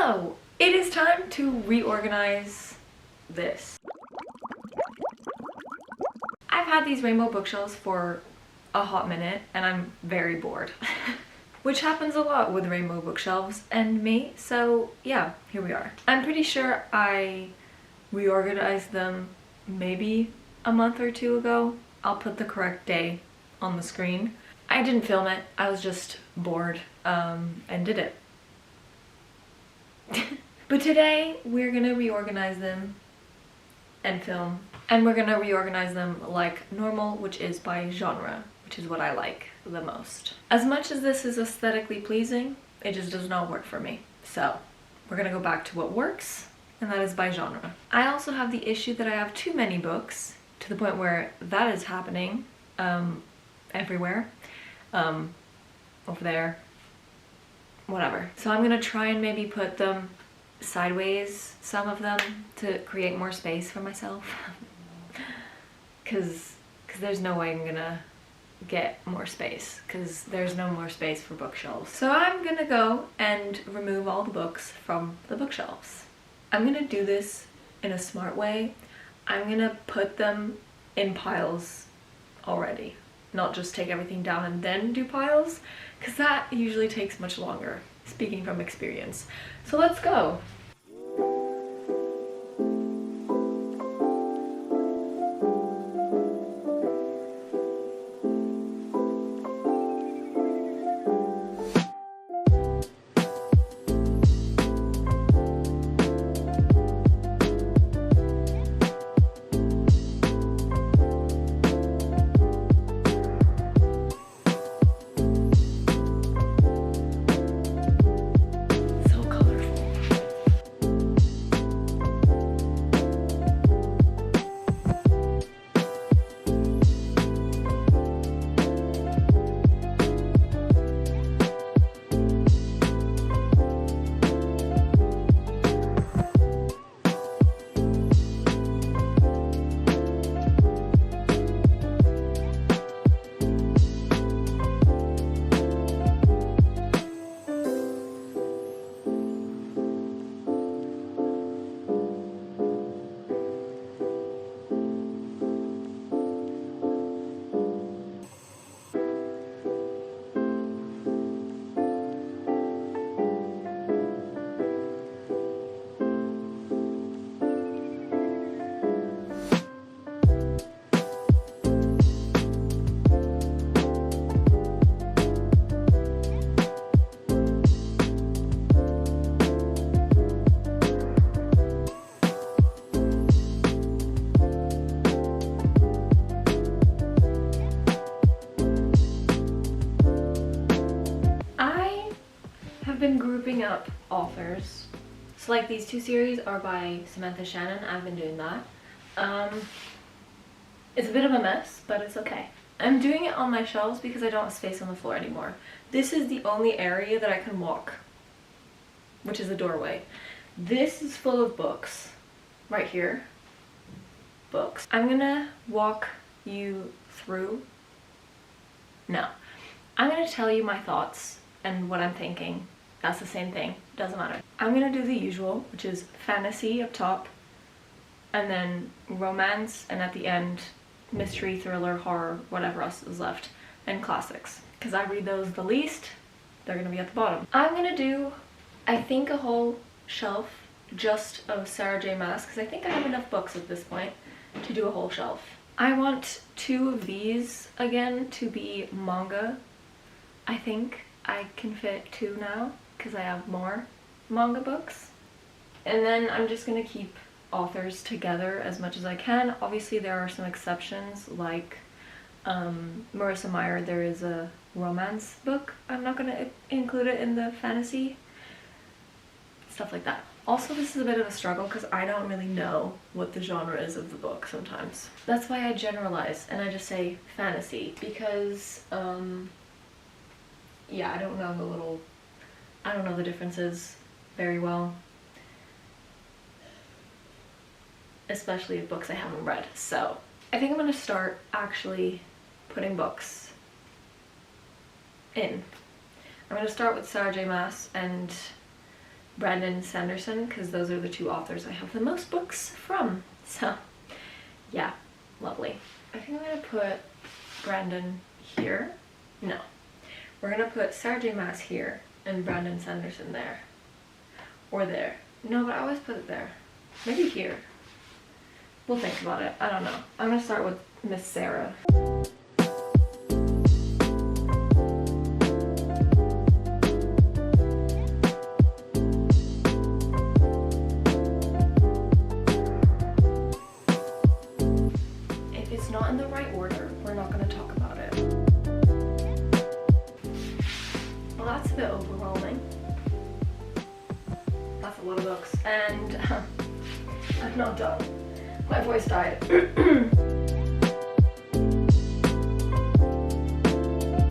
So, it is time to reorganize this. I've had these rainbow bookshelves for a hot minute and I'm very bored. Which happens a lot with rainbow bookshelves and me, so yeah, here we are. I'm pretty sure I reorganized them maybe a month or two ago. I'll put the correct day on the screen. I didn't film it, I was just bored and did it. But today we're gonna reorganize them and film. And we're gonna reorganize them like normal, which is by genre, which is what I like the most. As much as this is aesthetically pleasing, it just does not work for me. So we're gonna go back to what works, and that is by genre. I also have the issue that I have too many books, to the point where that is happening everywhere. Over there, whatever. So I'm gonna try and maybe put them sideways, some of them, to create more space for myself. Cause there's no way I'm gonna get more space, because there's no more space for bookshelves. So I'm gonna go and remove all the books from the bookshelves. I'm gonna do this in a smart way. I'm gonna put them in piles already, not just take everything down and then do piles, because that usually takes much longer, speaking from experience. So let's go. Been grouping up authors. So like these two series are by Samantha Shannon. I've been doing that. It's a bit of a mess, but it's okay. I'm doing it on my shelves because I don't have space on the floor anymore. This is the only area that I can walk, which is a doorway. This is full of books. Right here. Books. I'm gonna walk you through. No. I'm gonna tell you my thoughts and what I'm thinking. That's the same thing, doesn't matter. I'm gonna do the usual, which is fantasy up top, and then romance, and at the end, mystery, thriller, horror, whatever else is left, and classics. Because I read those the least, they're gonna be at the bottom. I'm gonna do, I think, a whole shelf just of Sarah J Maas, because I think I have enough books at this point to do a whole shelf. I want two of these, again, to be manga. I think I can fit two now, because I have more manga books. And then I'm just gonna keep authors together as much as I can. Obviously there are some exceptions, like Marissa Meyer. There is a romance book. I'm not gonna include it in the fantasy. Stuff like that. Also, this is a bit of a struggle because I don't really know what the genre is of the book sometimes. That's why I generalize and I just say fantasy, because yeah, I don't know the differences very well, especially of books I haven't read. So I think I'm gonna start actually putting books in. I'm gonna start with Sarah J Maas and Brandon Sanderson, because those are the two authors I have the most books from. So yeah, lovely. I think I'm gonna put Brandon here. No, we're gonna put Sarah J. Maas here and Brandon Sanderson there. Or there. No, but I always put it there. Maybe here. We'll think about it. I don't know. I'm gonna start with Miss Sarah. If it's not in the right order, we're not gonna talk about it. Well, that's a bit overwhelming. That's a lot of books. And I'm not done. My voice died.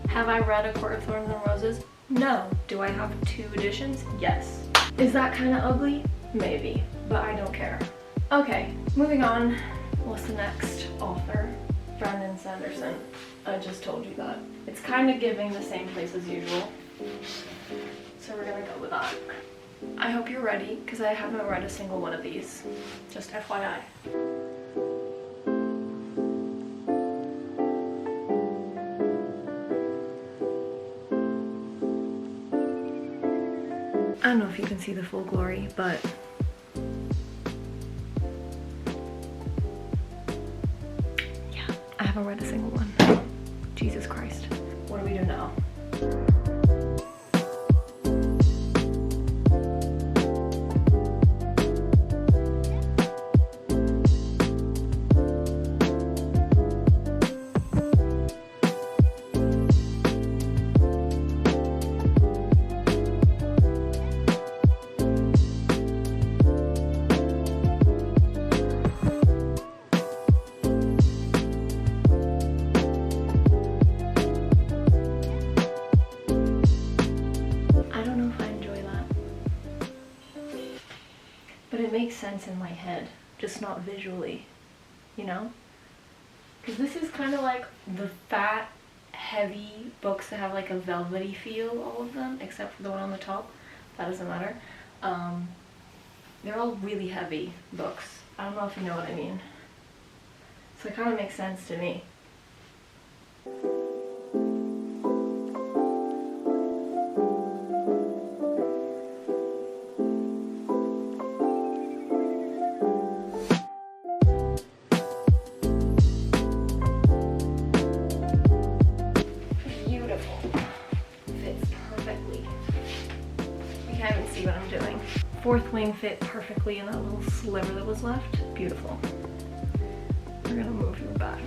Have I read A Court of Thorns and Roses? No. Do I have 2 editions? Yes. Is that kind of ugly? Maybe, but I don't care. Okay, moving on. What's the next author? Brandon Sanderson. I just told you that. It's kind of giving the same place as usual. So we're gonna go with that. I hope you're ready, because I haven't read a single one of these. Just FYI. I don't know if you can see the full glory, but yeah, I haven't read a single one. Jesus Christ. What do we do now? But it makes sense in my head, just not visually, you know? Because this is kind of like the fat, heavy books that have like a velvety feel, all of them, except for the one on the top. That doesn't matter. They're all really heavy books. I don't know if you know what I mean. So it kind of makes sense to me. What I'm doing. Fourth wing fit perfectly in that little sliver that was left. Beautiful. We're gonna move your back.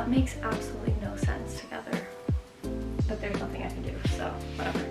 Makes absolutely no sense together, but there's nothing I can do, so whatever.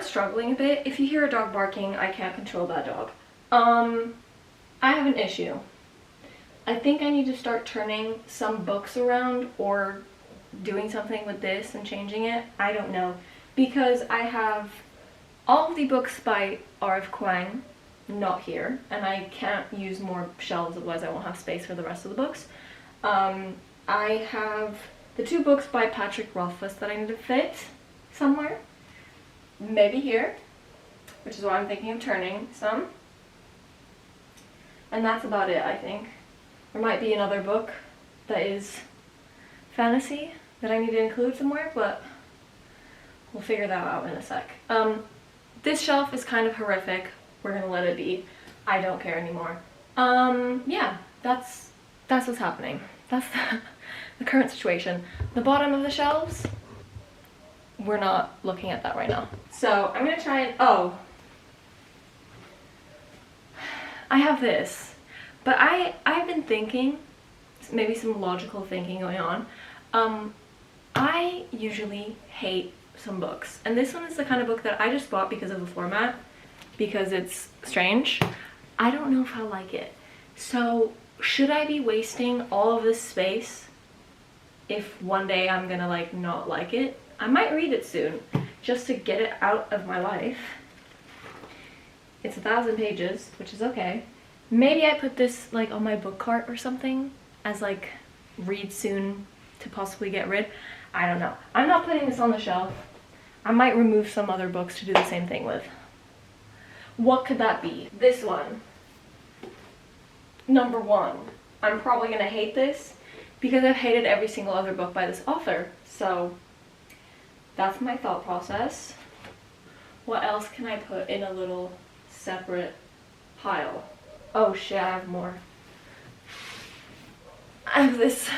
struggling a bit. If you hear a dog barking, I can't control that dog. I have an issue. I think I need to start turning some books around or doing something with this and changing it. I don't know. Because I have all of the books by R.F. Kuang not here, and I can't use more shelves, otherwise I won't have space for the rest of the books. I have the 2 books by Patrick Rothfuss that I need to fit somewhere. Maybe here, which is why I'm thinking of turning some. And that's about it, I think. There might be another book that is fantasy that I need to include somewhere, but we'll figure that out in a sec. This shelf is kind of horrific. We're gonna let it be. I don't care anymore. Yeah, that's what's happening. That's the current situation. The bottom of the shelves, we're not looking at that right now. So I'm gonna try and, oh, I have this, but I've been thinking, maybe some logical thinking going on. I usually hate some books, and this one is the kind of book that I just bought because of the format, because it's strange. I don't know if I like it. So should I be wasting all of this space if one day I'm gonna like not like it? I might read it soon just to get it out of my life. It's 1,000 pages, which is okay. Maybe I put this like on my book cart or something as like read soon to possibly get rid. I don't know. I'm not putting this on the shelf. I might remove some other books to do the same thing with. What could that be? This one. Number 1. I'm probably gonna hate this because I've hated every single other book by this author. So that's my thought process. What else can I put in a little separate pile? Oh shit, I have more. I have this.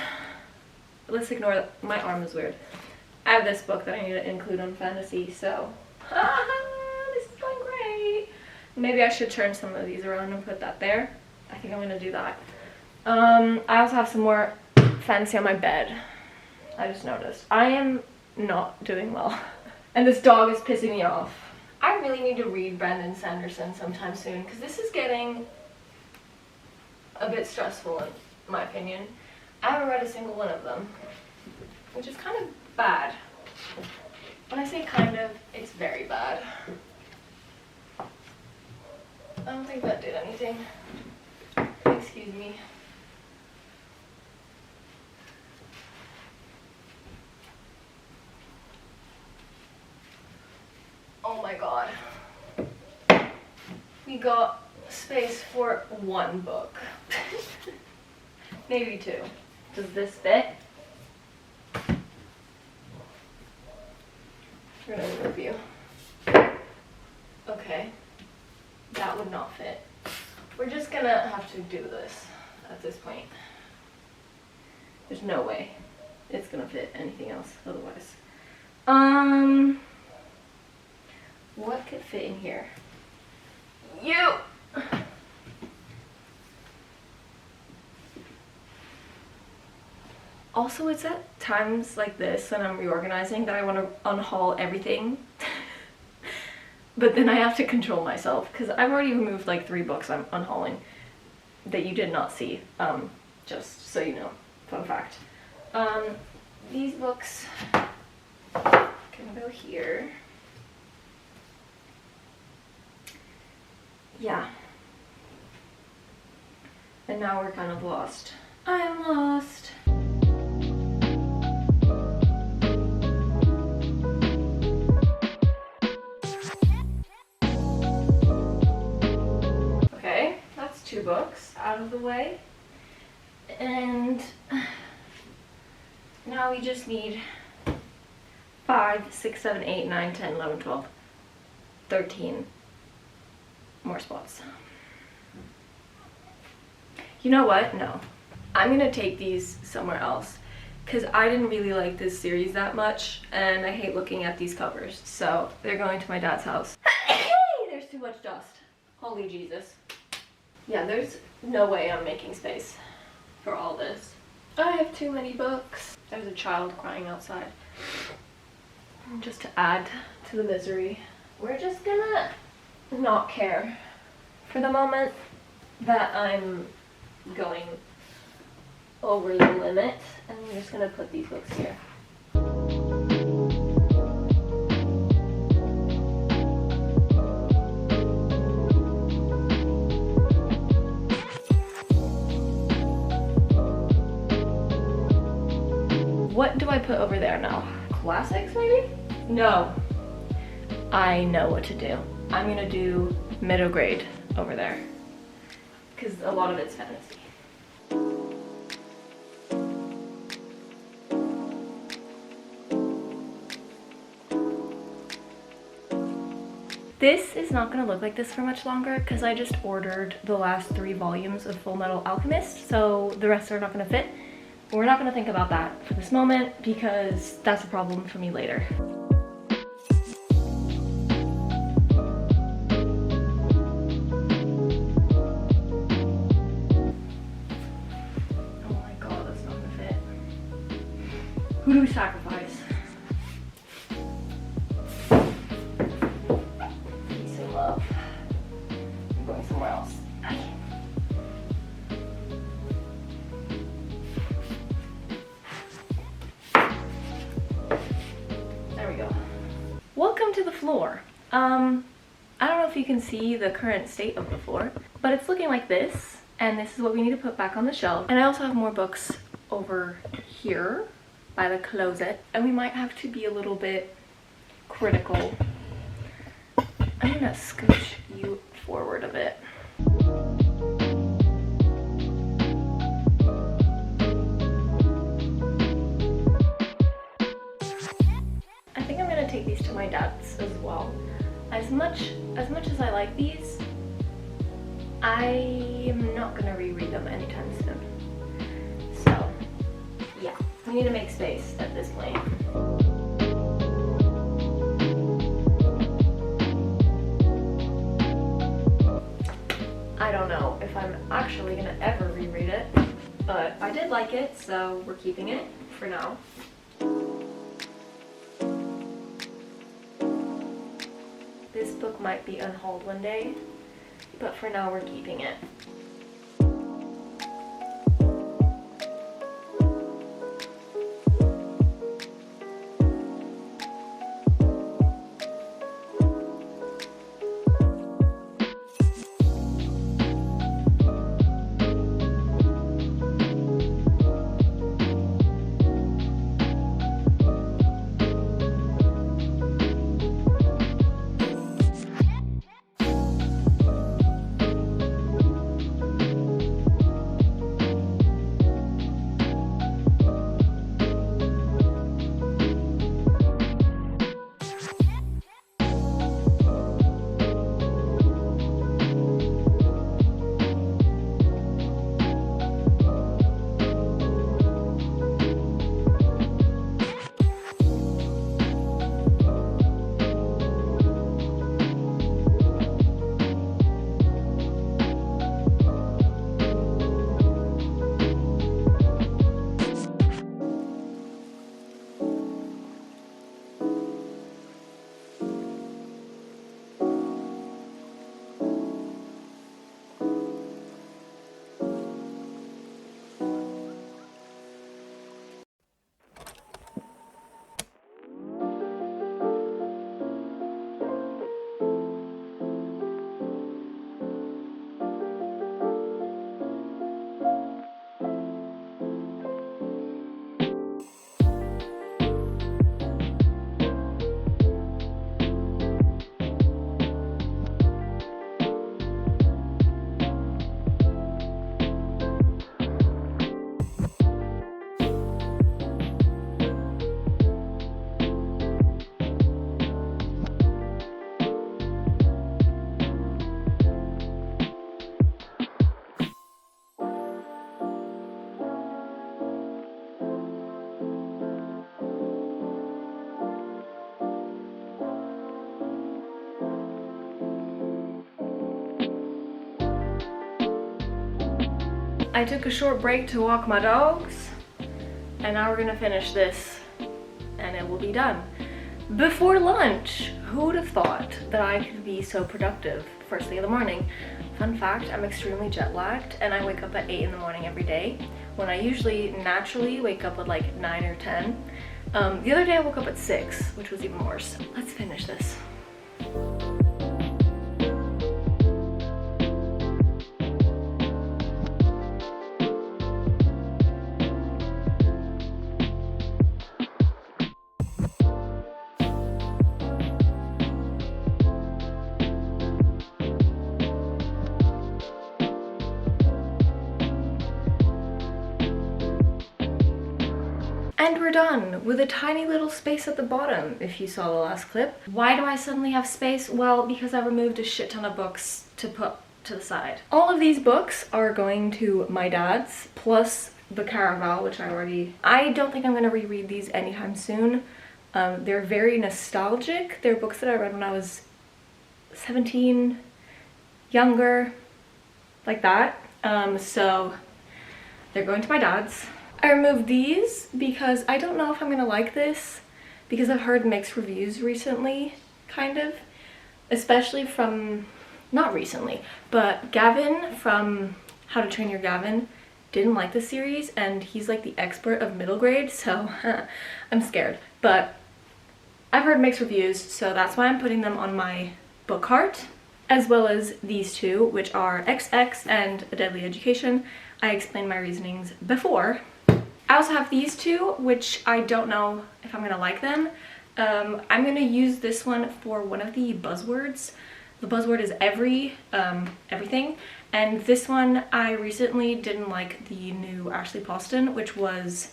Let's ignore that. My arm is weird. I have this book that I need to include on fantasy, so this is going great. Maybe I should turn some of these around and put that there. I think I'm gonna do that. I also have some more fantasy on my bed. I just noticed. I am not doing well. And this dog is pissing me off. I really need to read Brandon Sanderson sometime soon, because this is getting a bit stressful in my opinion. I haven't read a single one of them, which is kind of bad. When I say kind of, it's very bad. I don't think that did anything. Excuse me. Oh my god. We got space for 1 book. Maybe 2. Does this fit? We're gonna move you. Okay. That would not fit. We're just gonna have to do this at this point. There's no way it's gonna fit anything else otherwise. What could fit in here? You! Also, it's at times like this when I'm reorganizing that I want to unhaul everything. But then I have to control myself because I've already removed like 3 books I'm unhauling that you did not see. Just so you know, fun fact. These books can go here. Yeah. And now we're kind of lost. I am lost. Okay, that's 2 books out of the way. And now we just need 5, 6, 7, 8, 9, 10, 11, 12, 13 more spots. You know what? No. I'm gonna take these somewhere else because I didn't really like this series that much and I hate looking at these covers. So they're going to my dad's house. There's too much dust. Holy Jesus. Yeah, there's no way I'm making space for all this. I have too many books. There's a child crying outside. Just to add to the misery. we're just gonna not care for the moment that I'm going over the limit, and I'm just gonna put these books here. What do I put over there now? Classics, maybe? No. I know what to do. I'm gonna do middle grade over there, because a lot of it's fantasy. This is not gonna look like this for much longer because I just ordered the last 3 volumes of Full Metal Alchemist, so the rest are not gonna fit. We're not gonna think about that for this moment because that's a problem for me later. Oh my god, that's not gonna fit. Who do we sacrifice? Peace and love. I'm going somewhere else. Welcome to the floor. I don't know if you can see the current state of the floor, but it's looking like this, and this is what we need to put back on the shelf. And I also have more books over here by the closet, and we might have to be a little bit critical. I'm gonna scooch you forward a bit. Take these to my dad's as well. As much as I like these, I am not gonna reread them anytime soon. So yeah, we need to make space at this point. I don't know if I'm actually gonna ever reread it, but I did like it, so we're keeping it for now. This book might be unhauled one day, but for now we're keeping it. I took a short break to walk my dogs, and now we're gonna finish this and it will be done. Before lunch, who would have thought that I could be so productive first thing in the morning? Fun fact, I'm extremely jet lagged and I wake up at 8 in the morning every day when I usually naturally wake up at like 9 or 10. The other day I woke up at 6, which was even worse. Let's finish this. And we're done with a tiny little space at the bottom, if you saw the last clip. Why do I suddenly have space? Well, because I removed a shit ton of books to put to the side. All of these books are going to my dad's, plus the Caraval, which I don't think I'm gonna reread these anytime soon. They're very nostalgic. They're books that I read when I was 17, younger, like that. So they're going to my dad's. I removed these because I don't know if I'm gonna like this, because I've heard mixed reviews recently, kind of. Especially from, not recently, but Gavin from How to Train Your Gavin didn't like the series, and he's like the expert of middle grade, so I'm scared. But I've heard mixed reviews, so that's why I'm putting them on my book cart, as well as these two, which are XX and A Deadly Education. I explained my reasonings before. I also have these two, which I don't know if I'm gonna like them. I'm gonna use this one for one of the buzzwords. The buzzword is everything. And this one, I recently didn't like the new Ashley Poston, which was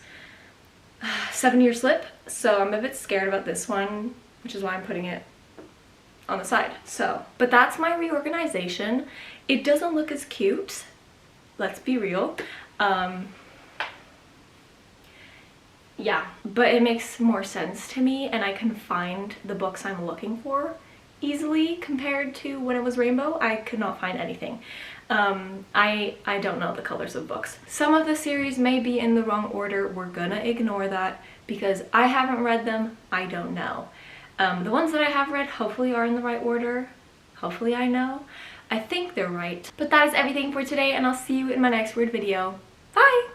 7-Year Slip. So I'm a bit scared about this one, which is why I'm putting it on the side. So, but that's my reorganization. It doesn't look as cute, let's be real. Yeah, but it makes more sense to me, and I can find the books I'm looking for easily compared to when it was rainbow. I could not find anything. I don't know the colors of books. Some of the series may be in the wrong order. We're gonna ignore that because I haven't read them. I don't know. The ones that I have read hopefully are in the right order. Hopefully I know. I think they're right. But that is everything for today, and I'll see you in my next weird video. Bye!